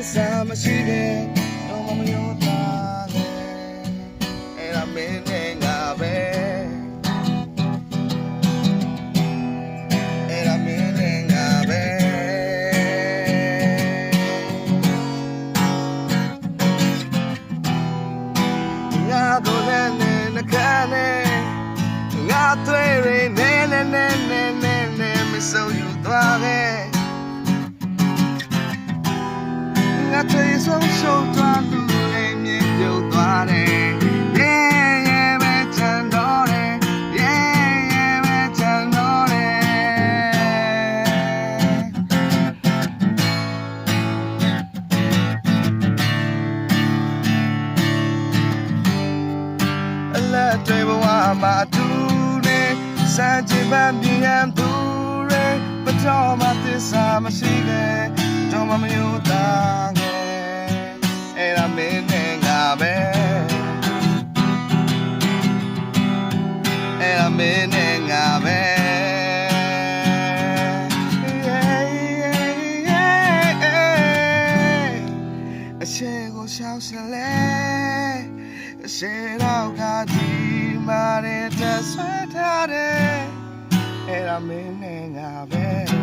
စ္စာမရှိခဲ့တော့မယုံသားနဲ့အဲ့ဒါမင်းနဲ့ငါပဲအဲ့ဒါမင်းနဲ့ငါပဲငါတို့လည်းနဲ့ခါနဲ့ငါတွေ့ရနဲ့မဆိုးယူသွားခဲ့ငါတွေ့ဆုံးရှုံးသွားသူလည်းမြင်ပြုတ်သွားတယ် Yeah ပဲချမ်းတော့တယ် Yeah ပဲချမ်းတော့တယ်အလက်တွေဘဝမှာတူနေစัจ ပန်းပြန်သူရဲမတော်မသစ္စာမရှိခဲ့တော့မယုံသားခဲ့အဲ့ဒါမင်းနဲ့ငါပဲအဲ့ဒါမင်းနဲ့ငါပဲအရှိကိုရှောက်စလဲအရှိတော့ကဒီမာတဲ့ဆွဲထားတယ်အဲ့ဒါမင်းနဲ့ငါပဲ